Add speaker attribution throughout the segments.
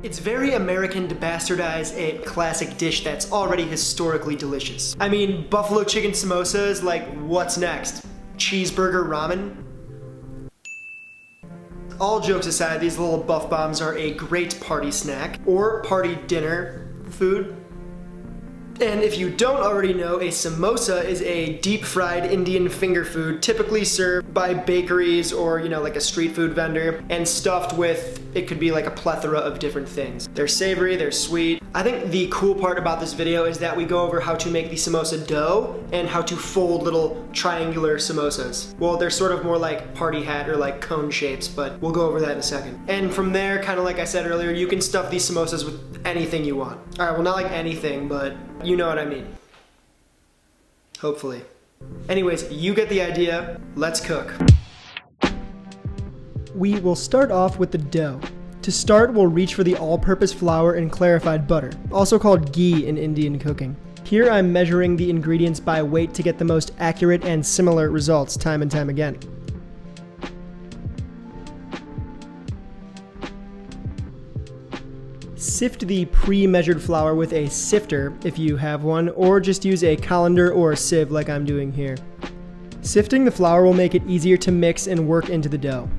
Speaker 1: It's very American to bastardize a classic dish that's already historically delicious. I mean, buffalo chicken samosas, like, what's next? Cheeseburger ramen? All jokes aside, these little buff bombs are a great party snack or party dinner food. And if you don't already know, a samosa is a deep-fried Indian finger food typically served by bakeries or, like a street food vendor, and stuffed with, it could be like a plethora of different things. They're savory, they're sweet. I think the cool part about this video is that we go over how to make the samosa dough and how to fold little triangular samosas. Well, they're sort of more like party hat or like cone shapes, but we'll go over that in a second. And from there, kind of like I said earlier, you can stuff these samosas with anything you want. All right, well, not like anything, but you know what I mean. Hopefully. Anyways, you get the idea. Let's cook. We will start off with the dough. To start, we'll reach for the all-purpose flour and clarified butter, also called ghee in Indian cooking. Here I'm measuring the ingredients by weight to get the most accurate and similar results time and time again. Sift the pre-measured flour with a sifter if you have one, or just use a colander or a sieve like I'm doing here. Sifting the flour will make it easier to mix and work into the dough.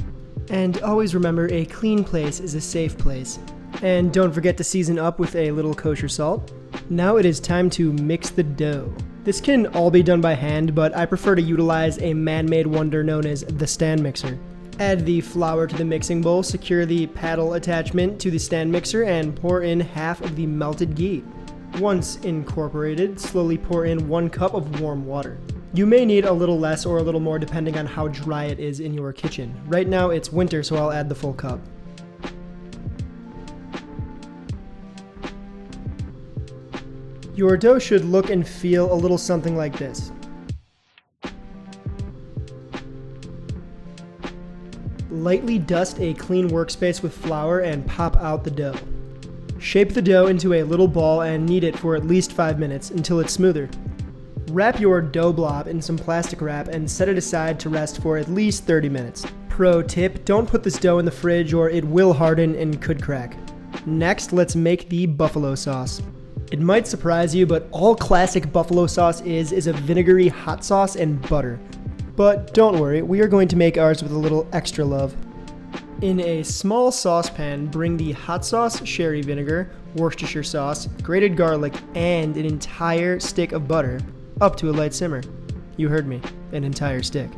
Speaker 1: And always remember, a clean place is a safe place. And don't forget to season up with a little kosher salt. Now it is time to mix the dough. This can all be done by hand, but I prefer to utilize a man-made wonder known as the stand mixer. Add the flour to the mixing bowl, secure the paddle attachment to the stand mixer, and pour in half of the melted ghee. Once incorporated, slowly pour in 1 cup of warm water. You may need a little less or a little more depending on how dry it is in your kitchen. Right now it's winter, so I'll add the full cup. Your dough should look and feel a little something like this. Lightly dust a clean workspace with flour and pop out the dough. Shape the dough into a little ball and knead it for at least 5 minutes until it's smoother. Wrap your dough blob in some plastic wrap and set it aside to rest for at least 30 minutes. Pro tip, don't put this dough in the fridge or it will harden and could crack. Next, let's make the buffalo sauce. It might surprise you, but all classic buffalo sauce is a vinegary hot sauce and butter. But don't worry, we are going to make ours with a little extra love. In a small saucepan, bring the hot sauce, sherry vinegar, Worcestershire sauce, grated garlic, and an entire stick of butter up to a light simmer. You heard me, an entire stick.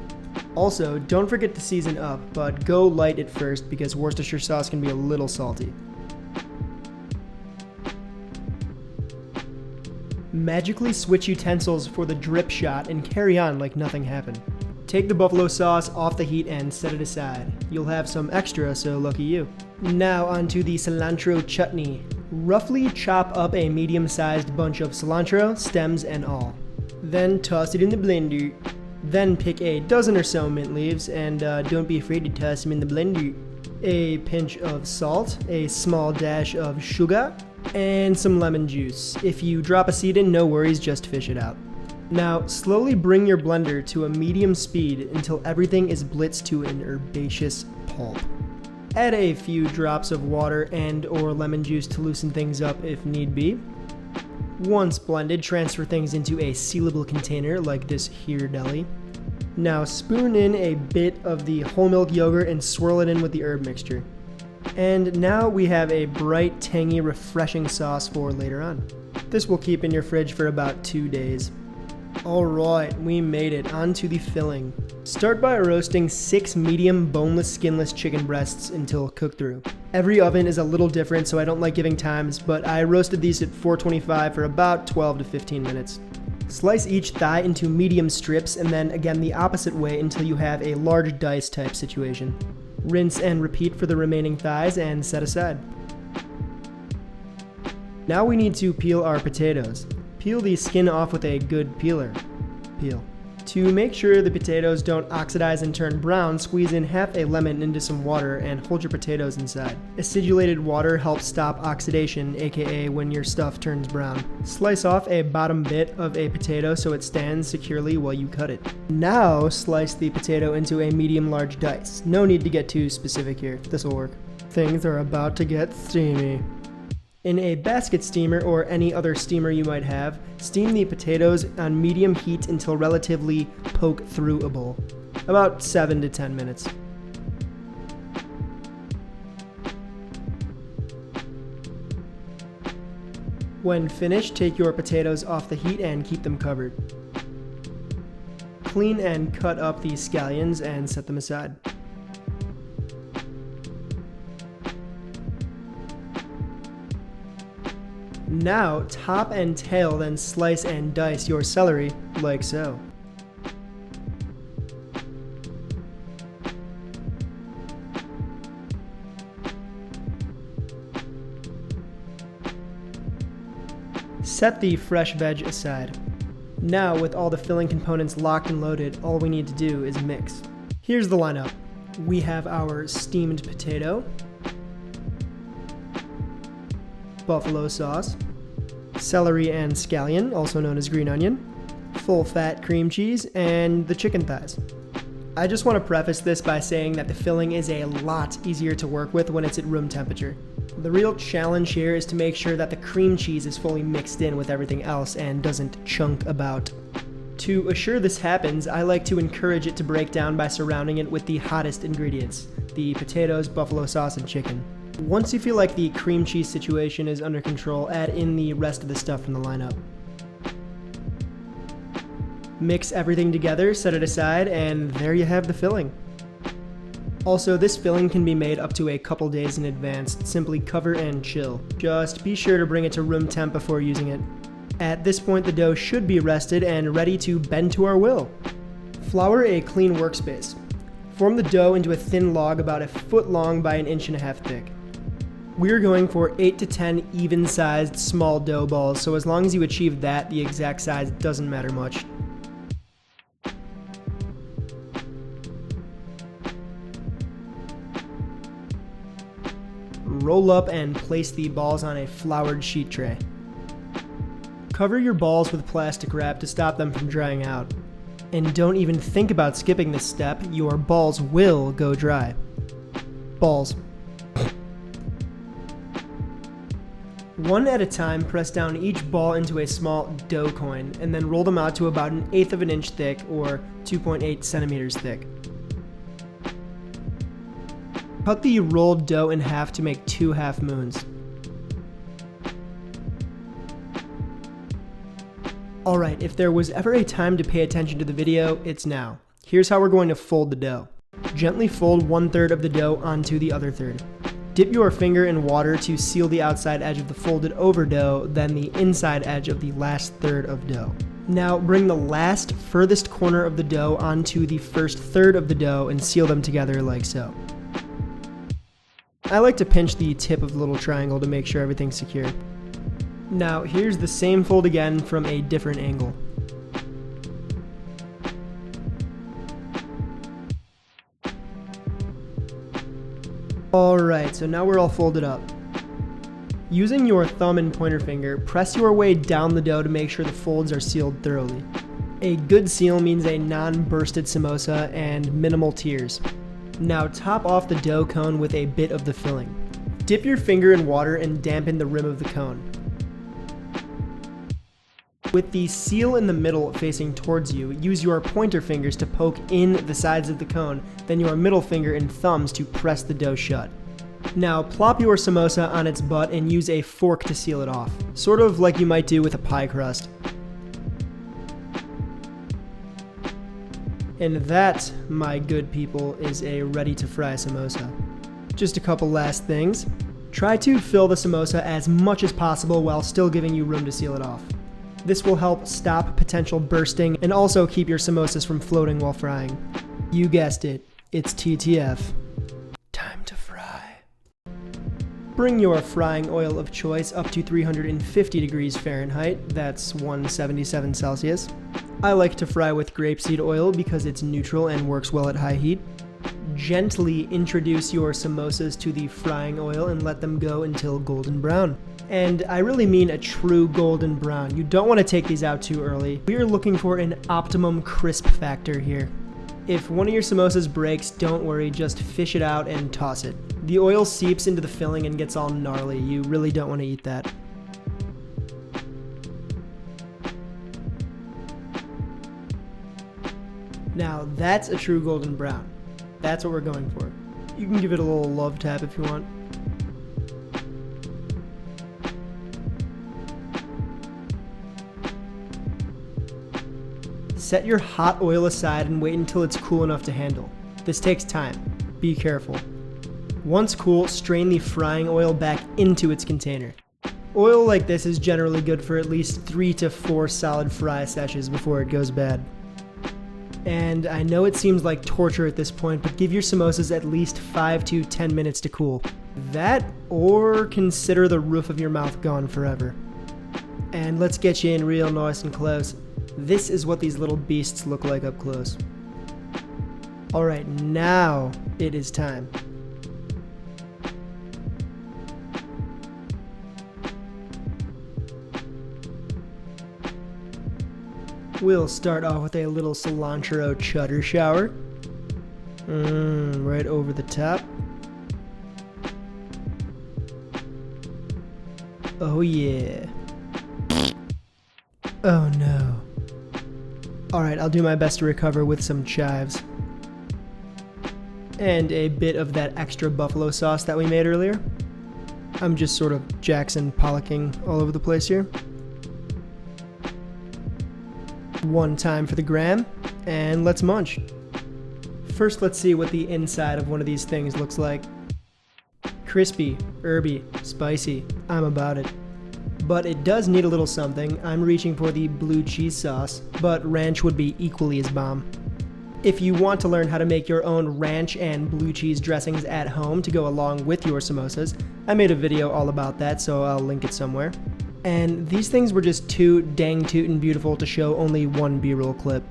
Speaker 1: Also, don't forget to season up, but go light at first because Worcestershire sauce can be a little salty. Magically switch utensils for the drip shot and carry on like nothing happened. Take the buffalo sauce off the heat and set it aside. You'll have some extra, so lucky you. Now onto the cilantro chutney. Roughly chop up a medium-sized bunch of cilantro, stems and all. Then toss it in the blender. Then pick a dozen or so mint leaves and don't be afraid to toss them in the blender. A pinch of salt, a small dash of sugar, and some lemon juice. If you drop a seed in, no worries, just fish it out. Now, slowly bring your blender to a medium speed until everything is blitzed to an herbaceous pulp. Add a few drops of water and/or lemon juice to loosen things up if need be. Once blended, transfer things into a sealable container like this here deli. Now spoon in a bit of the whole milk yogurt and swirl it in with the herb mixture. And now we have a bright, tangy, refreshing sauce for later on. This will keep in your fridge for about 2 days. Alright, we made it. On to the filling. Start by roasting 6 medium boneless skinless chicken breasts until cooked through. Every oven is a little different, so I don't like giving times, but I roasted these at 425 for about 12 to 15 minutes. Slice each thigh into medium strips and then again the opposite way until you have a large dice type situation. Rinse and repeat for the remaining thighs and set aside. Now we need to peel our potatoes. Peel the skin off with a good peeler. Peel. To make sure the potatoes don't oxidize and turn brown, squeeze in half a lemon into some water and hold your potatoes inside. Acidulated water helps stop oxidation, aka when your stuff turns brown. Slice off a bottom bit of a potato so it stands securely while you cut it. Now slice the potato into a medium-large dice. No need to get too specific here, this will work. Things are about to get steamy. In a basket steamer or any other steamer you might have, steam the potatoes on medium heat until relatively poke-throughable, about 7 to 10 minutes. When finished, take your potatoes off the heat and keep them covered. Clean and cut up the scallions and set them aside. Now, top and tail, then slice and dice your celery, like so. Set the fresh veg aside. Now, with all the filling components locked and loaded, all we need to do is mix. Here's the lineup. We have our steamed potato, buffalo sauce, celery and scallion, also known as green onion, full fat cream cheese, and the chicken thighs. I just want to preface this by saying that the filling is a lot easier to work with when it's at room temperature. The real challenge here is to make sure that the cream cheese is fully mixed in with everything else and doesn't chunk about. To assure this happens, I like to encourage it to break down by surrounding it with the hottest ingredients, the potatoes, buffalo sauce, and chicken. Once you feel like the cream cheese situation is under control, add in the rest of the stuff from the lineup. Mix everything together, set it aside, and there you have the filling. Also, this filling can be made up to a couple days in advance. Simply cover and chill. Just be sure to bring it to room temp before using it. At this point, the dough should be rested and ready to bend to our will. Flour a clean workspace. Form the dough into a thin log about 1 foot long by 1.5 inches thick. We're going for 8 to 10 even-sized small dough balls, so as long as you achieve that, the exact size doesn't matter much. Roll up and place the balls on a floured sheet tray. Cover your balls with plastic wrap to stop them from drying out. And don't even think about skipping this step, your balls will go dry. Balls. One at a time, press down each ball into a small dough coin, and then roll them out to about 1/8 of an inch thick, or 2.8 centimeters thick. Cut the rolled dough in half to make 2 half moons. Alright, if there was ever a time to pay attention to the video, it's now. Here's how we're going to fold the dough. Gently fold 1/3 of the dough onto the other third. Dip your finger in water to seal the outside edge of the folded over dough, then the inside edge of the last third of dough. Now bring the last furthest corner of the dough onto the first third of the dough and seal them together like so. I like to pinch the tip of the little triangle to make sure everything's secure. Now here's the same fold again from a different angle. Alright, so now we're all folded up. Using your thumb and pointer finger, press your way down the dough to make sure the folds are sealed thoroughly. A good seal means a non-bursted samosa and minimal tears. Now top off the dough cone with a bit of the filling. Dip your finger in water and dampen the rim of the cone. With the seal in the middle facing towards you, use your pointer fingers to poke in the sides of the cone, then your middle finger and thumbs to press the dough shut. Now plop your samosa on its butt and use a fork to seal it off, sort of like you might do with a pie crust. And that, my good people, is a ready-to-fry samosa. Just a couple last things. Try to fill the samosa as much as possible while still giving you room to seal it off. This will help stop potential bursting and also keep your samosas from floating while frying. You guessed it, it's TTF. Time to fry. Bring your frying oil of choice up to 350 degrees Fahrenheit, that's 177 Celsius. I like to fry with grapeseed oil because it's neutral and works well at high heat. Gently introduce your samosas to the frying oil and let them go until golden brown. And I really mean a true golden brown. You don't want to take these out too early. We are looking for an optimum crisp factor here. If one of your samosas breaks, don't worry, just fish it out and toss it. The oil seeps into the filling and gets all gnarly. You really don't want to eat that. Now that's a true golden brown. That's what we're going for. You can give it a little love tap if you want. Set your hot oil aside and wait until it's cool enough to handle. This takes time. Be careful. Once cool, strain the frying oil back into its container. Oil like this is generally good for at least 3 to 4 solid fry sessions before it goes bad. And I know it seems like torture at this point, but give your samosas at least 5 to 10 minutes to cool. That, or consider the roof of your mouth gone forever. And let's get you in real nice and close. This is what these little beasts look like up close. Alright, now it is time. We'll start off with a little cilantro cheddar shower. Right over the top. Oh yeah. Oh no. Alright, I'll do my best to recover with some chives. And a bit of that extra buffalo sauce that we made earlier. I'm just sort of Jackson Pollocking all over the place here. One time for the gram, and let's munch. First, let's see what the inside of one of these things looks like. Crispy, herby, spicy, I'm about it. But it does need a little something. I'm reaching for the blue cheese sauce, but ranch would be equally as bomb. If you want to learn how to make your own ranch and blue cheese dressings at home to go along with your samosas, I made a video all about that, so I'll link it somewhere. And these things were just too dang tootin' beautiful to show only one B-roll clip.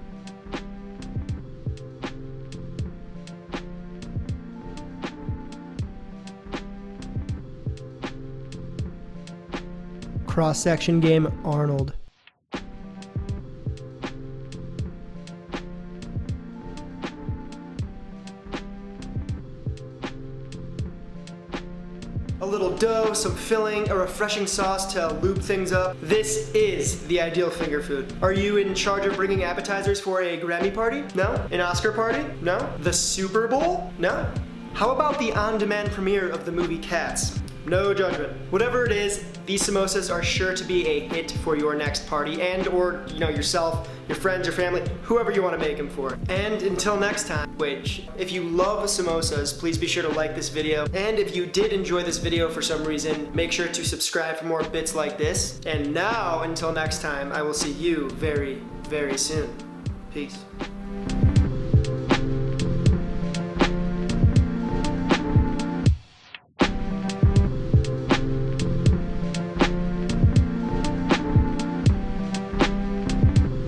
Speaker 1: Cross-section game Arnold. A little dough, some filling, a refreshing sauce to lube things up. This is the ideal finger food. Are you in charge of bringing appetizers for a Grammy party? No? An Oscar party? No? The Super Bowl? No? How about the on-demand premiere of the movie Cats? No judgment. Whatever it is, these samosas are sure to be a hit for your next party and or, yourself, your friends, your family, whoever you want to make them for. And until next time, if you love samosas, please be sure to like this video. And if you did enjoy this video for some reason, make sure to subscribe for more bits like this. And now, until next time, I will see you very, very soon. Peace.